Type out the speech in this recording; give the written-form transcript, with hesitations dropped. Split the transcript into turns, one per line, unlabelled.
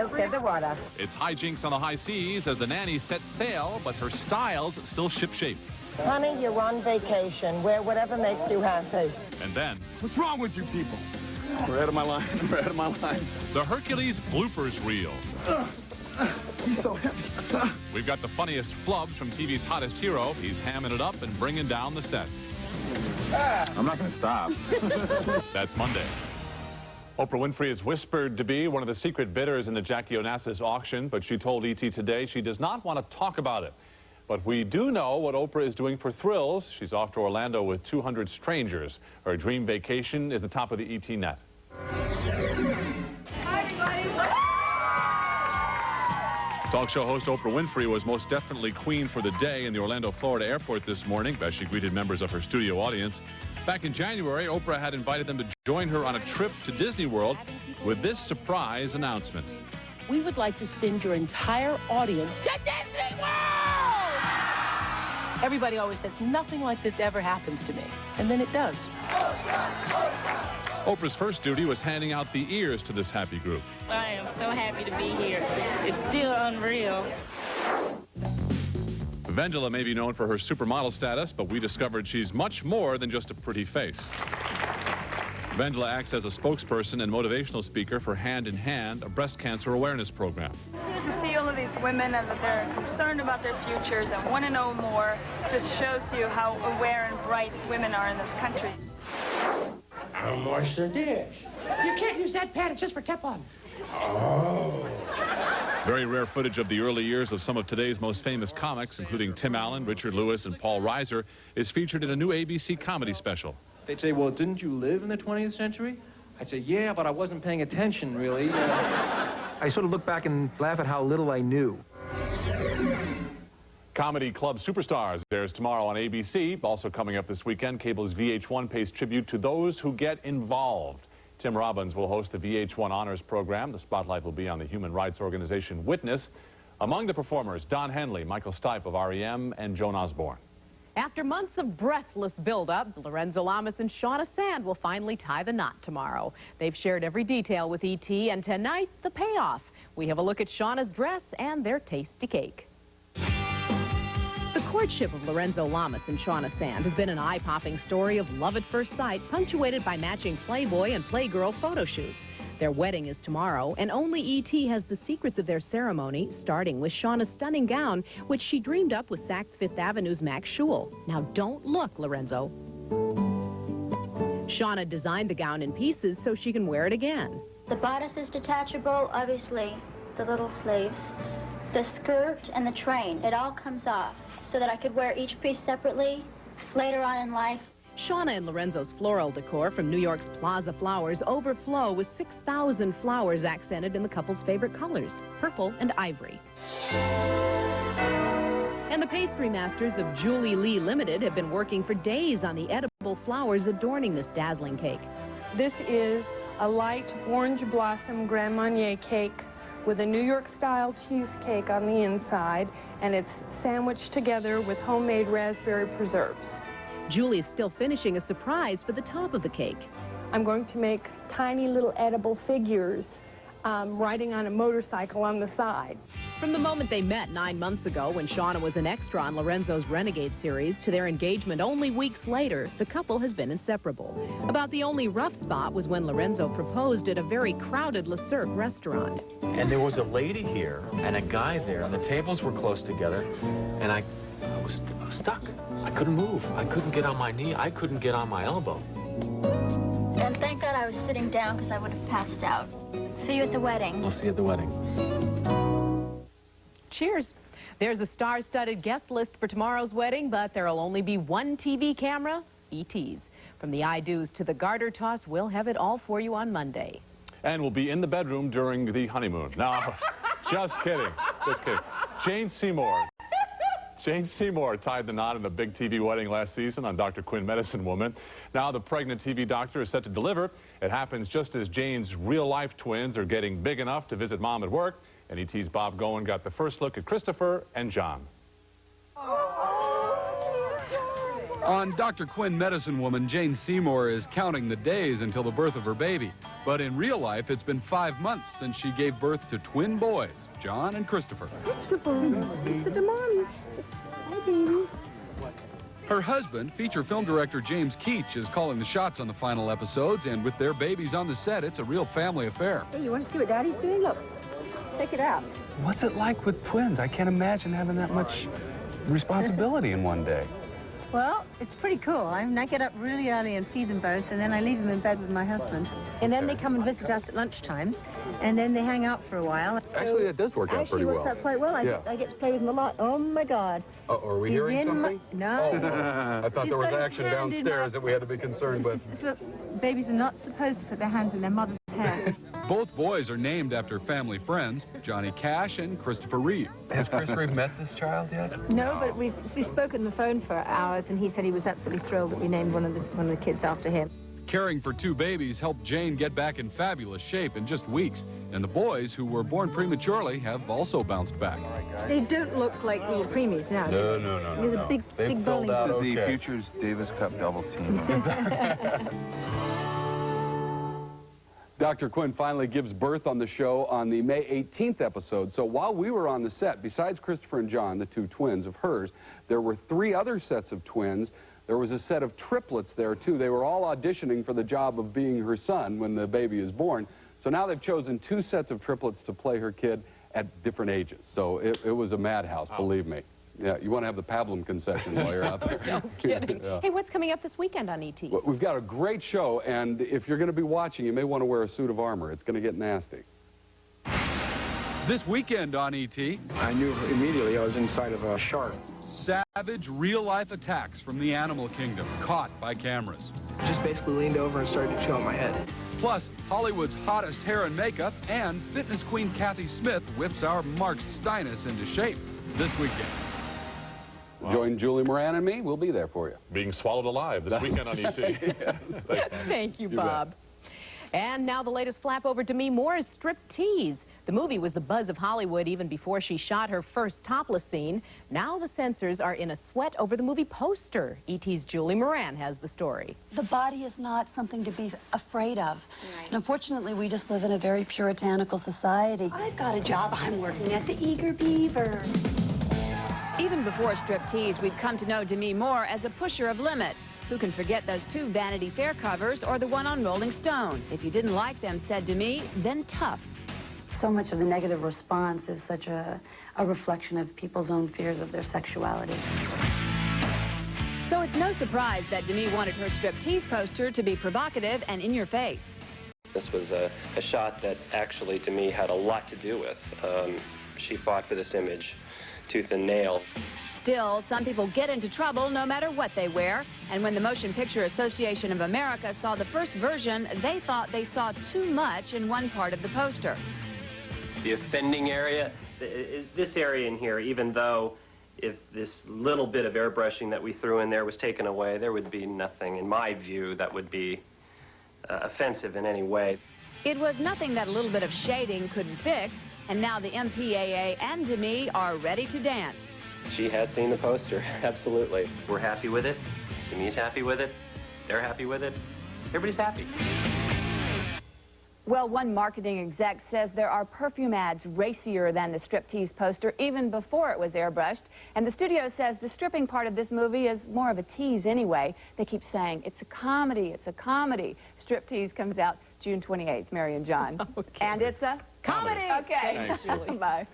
milk in the water.
It's hijinks on the high seas as the nanny sets sail, but her styles still shipshape.
Honey, you're on vacation. Wear whatever makes you happy.
And then...
What's wrong with you people? We're out of my line. We're out of my line.
The Hercules bloopers reel.
He's so heavy.
We've got the funniest flubs from TV's hottest hero. He's hamming it up and bringing down the set.
I'm not going to stop.
That's Monday. Oprah Winfrey is whispered to be one of the secret bidders in the Jackie Onassis auction, but she told ET today she does not want to talk about it. But we do know what Oprah is doing for thrills. She's off to Orlando with 200 strangers. Her dream vacation is the top of the ET net.
Hi, everybody.
Talk show host Oprah Winfrey was most definitely queen for the day in the Orlando, Florida airport this morning as she greeted members of her studio audience. Back in January, Oprah had invited them to join her on a trip to Disney World with this surprise announcement.
We would like to send your entire audience to Disney World! Everybody always says, nothing like this ever happens to me. And then it does.
Oprah's first duty was handing out the ears to this happy group.
I am so happy to be here. It's still unreal.
Vendela may be known for her supermodel status, but we discovered she's much more than just a pretty face. Vendela acts as a spokesperson and motivational speaker for Hand in Hand, a breast cancer awareness program.
To see all of these women and that they're concerned about their futures and want to know more, just shows you how aware and bright women are in this country.
How wash the dish? You can't use that pad, it's just for Teflon. Oh.
Very rare footage of the early years of some of today's most famous comics, including Tim Allen, Richard Lewis, and Paul Reiser, is featured in a new ABC comedy special.
They'd say, well, didn't you live in the 20th century? I'd say, yeah, but I wasn't paying attention, really.
I sort of look back and laugh at how little I knew.
Comedy Club Superstars airs tomorrow on ABC. Also coming up this weekend, cable's VH1 pays tribute to those who get involved. Tim Robbins will host the VH1 Honors program. The spotlight will be on the human rights organization Witness. Among the performers, Don Henley, Michael Stipe of REM, and Joan Osborne.
After months of breathless buildup, Lorenzo Lamas and Shauna Sand will finally tie the knot tomorrow. They've shared every detail with ET, and tonight, the payoff. We have a look at Shauna's dress and their tasty cake. The courtship of Lorenzo Lamas and Shauna Sand has been an eye-popping story of love at first sight, punctuated by matching Playboy and Playgirl photo shoots. Their wedding is tomorrow, and only E.T. has the secrets of their ceremony, starting with Shauna's stunning gown, which she dreamed up with Saks Fifth Avenue's Max Schul. Now, don't look, Lorenzo. Shauna designed the gown in pieces so she can wear it again.
The bodice is detachable, obviously, the little sleeves. The skirt and the train, it all comes off so that I could wear each piece separately later on in life.
Shauna and Lorenzo's floral decor from New York's Plaza Flowers overflow with 6,000 flowers accented in the couple's favorite colors, purple and ivory. And the pastry masters of Julie Lee Limited have been working for days on the edible flowers adorning this dazzling cake.
This is a light orange blossom Grand Marnier cake with a New York-style cheesecake on the inside, and it's sandwiched together with homemade raspberry preserves.
Julie is still finishing a surprise for the top of the cake.
I'm going to make tiny little edible figures riding on a motorcycle on the side.
From the moment they met 9 months ago when Shauna was an extra on Lorenzo's Renegade series to their engagement only weeks later, the couple has been inseparable. About the only rough spot was when Lorenzo proposed at a very crowded Le Cirque restaurant.
And there was a lady here and a guy there, and the tables were close together, and I was stuck. I couldn't move. I couldn't get on my knee. I couldn't get on my elbow.
And thank God I was sitting down because I would have passed out. See you at the wedding.
I'll see you at the wedding.
Cheers. There's a star-studded guest list for tomorrow's wedding, but there'll only be one TV camera, ET's. From the I-Dos to the garter toss, we'll have it all for you on Monday.
And we'll be in the bedroom during the honeymoon. No, just kidding. Just kidding. Jane Seymour tied the knot in the big TV wedding last season on Dr. Quinn Medicine Woman. Now the pregnant TV doctor is set to deliver. It happens just as Jane's real-life twins are getting big enough to visit Mom at work. And ET's Bob Goen got the first look at Christopher and John.
On Dr. Quinn Medicine Woman, Jane Seymour is counting the days until the birth of her baby. But in real life, it's been 5 months since she gave birth to twin boys, John and Christopher.
Christopher, listen to Mommy. Hi, baby.
Her husband, feature film director James Keach, is calling the shots on the final episodes, and with their babies on the set, it's a real family affair.
Hey, you want to see what Daddy's doing? Look, check it out.
What's it like with twins? I can't imagine having that much responsibility in one day.
Well, it's pretty cool. I mean, I get up really early and feed them both, and then I leave them in bed with my husband. And then they come and visit us at lunchtime, and then they hang out for a while.
Actually, that does work out pretty well.
Actually, works out quite well. I get to play with him a lot. Oh, my God.
Are we hearing something?
No.
Oh, I thought there was action downstairs that we had to be concerned with.
So, babies are not supposed to put their hands in their mother's hair.
Both boys are named after family friends, Johnny Cash and Christopher Reeve.
Has Chris Reeve met this child yet?
No, but we've spoken on the phone for hours, and he said he was absolutely thrilled that we named one of the kids after him.
Caring for 2 babies helped Jane get back in fabulous shape in just weeks, and the boys, who were born prematurely, have also bounced back.
They don't look like little preemies now.
No.
There's a big bowling
out
team.
the Futures Davis Cup doubles team. Dr. Quinn finally gives birth on the show on the May 18th episode. So while we were on the set, besides Christopher and John, the 2 twins of hers, there were 3 other sets of twins. There was a set of triplets there, too. They were all auditioning for the job of being her son when the baby is born. So now they've chosen 2 sets of triplets to play her kid at different ages. So it was a madhouse, believe me. Yeah, you want to have the pablum concession while you're out there.
No kidding. Yeah. Hey, what's coming up this weekend on ET?
Well, we've got a great show, and if you're going to be watching, you may want to wear a suit of armor. It's going to get nasty.
This weekend on ET,
I knew immediately I was inside of a shark.
savage real-life attacks from the animal kingdom caught by cameras.
Just basically leaned over and started to chew on my head.
Plus, Hollywood's hottest hair and makeup, and fitness queen Kathy Smith whips our Mark Steinus into shape this weekend.
Wow. Join Julie Moran and me. We'll be there for you.
Being swallowed alive this weekend on ET.
Yes.
Thank you, Bob. And now the latest flap over Demi Moore's Striptease. The movie was the buzz of Hollywood even before she shot her first topless scene. Now the censors are in a sweat over the movie poster. ET's Julie Moran has the story.
The body is not something to be afraid of. Right. And unfortunately, we just live in a very puritanical society.
I've got a job. I'm working at the Eager Beaver.
Even before Striptease, we'd come to know Demi Moore as a pusher of limits. Who can forget those 2 Vanity Fair covers or the one on Rolling Stone? If you didn't like them, said Demi, then tough.
So much of the negative response is such a reflection of people's own fears of their sexuality.
So it's no surprise that Demi wanted her Striptease poster to be provocative and in your face.
This was a shot that actually, to me, had a lot to do with. She fought for this image tooth and nail.
Still, some people get into trouble no matter what they wear. And when the Motion Picture Association of America saw the first version, they thought they saw too much in one part of the poster.
The offending area, this area in here, even though if this little bit of airbrushing that we threw in there was taken away, there would be nothing, in my view, that would be offensive in any way.
It was nothing that a little bit of shading couldn't fix, and now the MPAA and Demi are ready to dance.
She has seen the poster, absolutely. We're happy with it. Demi's happy with it. They're happy with it. Everybody's happy.
Well, one marketing exec says there are perfume ads racier than the Striptease poster even before it was airbrushed. And the studio says the stripping part of this movie is more of a tease anyway. They keep saying, it's a comedy, it's a comedy. Striptease comes out June 28th, Mary and John.
Okay.
And it's a comedy. Okay.
Thanks, Julie.
Bye.